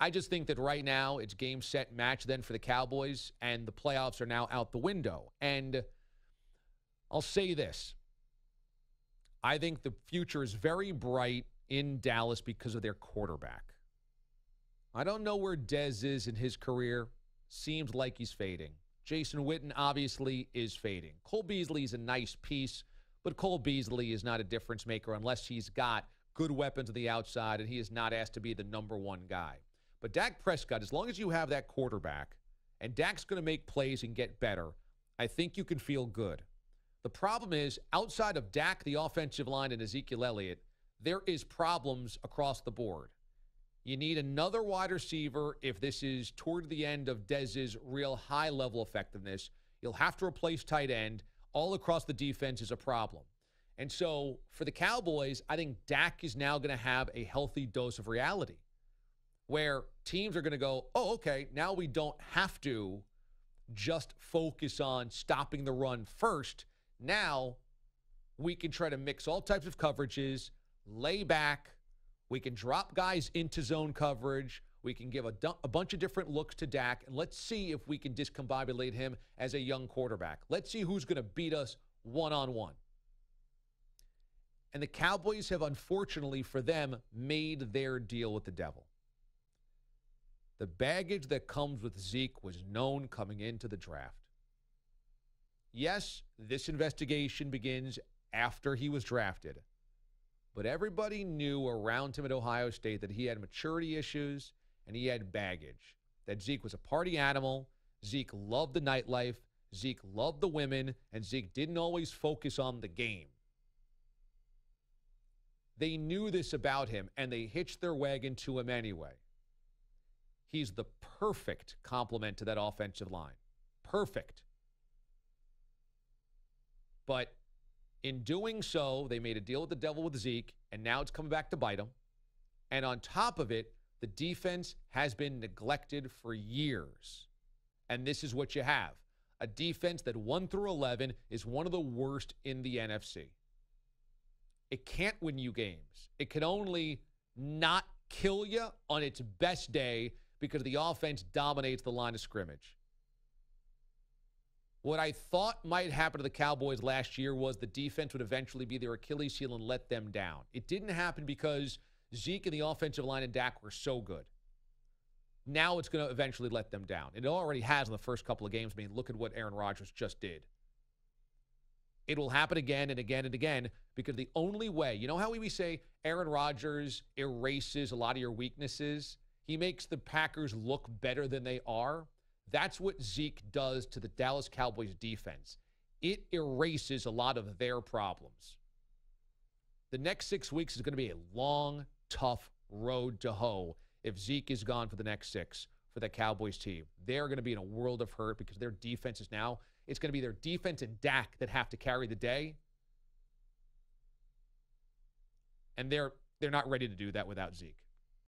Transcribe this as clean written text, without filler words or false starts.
I just think that right now it's game, set, match then for the Cowboys, and the playoffs are now out the window. And I'll say this. I think the future is very bright in Dallas because of their quarterback. I don't know where Dez is in his career. Seems like he's fading. Jason Witten obviously is fading. Cole Beasley is a nice piece, but Cole Beasley is not a difference maker unless he's got good weapons on the outside and he is not asked to be the number one guy. But Dak Prescott, as long as you have that quarterback, and Dak's going to make plays and get better, I think you can feel good. The problem is, outside of Dak, the offensive line, and Ezekiel Elliott, there is problems across the board. You need another wide receiver if this is toward the end of Dez's real high-level effectiveness. You'll have to replace tight end. All across the defense is a problem. And so for the Cowboys, I think Dak is now going to have a healthy dose of reality where teams are going to go, oh, okay, now we don't have to just focus on stopping the run first. Now we can try to mix all types of coverages, lay back. We can drop guys into zone coverage. We can give a bunch of different looks to Dak, and let's see if we can discombobulate him as a young quarterback. Let's see who's going to beat us one-on-one. And the Cowboys have, unfortunately for them, made their deal with the devil. The baggage that comes with Zeke was known coming into the draft. Yes, this investigation begins after he was drafted. But everybody knew around him at Ohio State that he had maturity issues and he had baggage. That Zeke was a party animal. Zeke loved the nightlife. Zeke loved the women. And Zeke didn't always focus on the game. They knew this about him, and they hitched their wagon to him anyway. He's the perfect complement to that offensive line. Perfect. But in doing so, they made a deal with the devil with Zeke, and now it's coming back to bite them. And on top of it, the defense has been neglected for years. And this is what you have. A defense that 1 through 11 is one of the worst in the NFC. It can't win you games. It can only not kill you on its best day because the offense dominates the line of scrimmage. What I thought might happen to the Cowboys last year was the defense would eventually be their Achilles heel and let them down. It didn't happen because Zeke and the offensive line and Dak were so good. Now it's going to eventually let them down. It already has in the first couple of games. I mean, look at what Aaron Rodgers just did. It will happen again and again and again because the only way, you know how we say Aaron Rodgers erases a lot of your weaknesses? He makes the Packers look better than they are. That's what Zeke does to the Dallas Cowboys defense. It erases a lot of their problems. The next 6 weeks is going to be a long, tough road to hoe if Zeke is gone for the next 6 for the Cowboys team. They're going to be in a world of hurt because their defense is now, it's going to be their defense and Dak that have to carry the day. And they're not ready to do that without Zeke.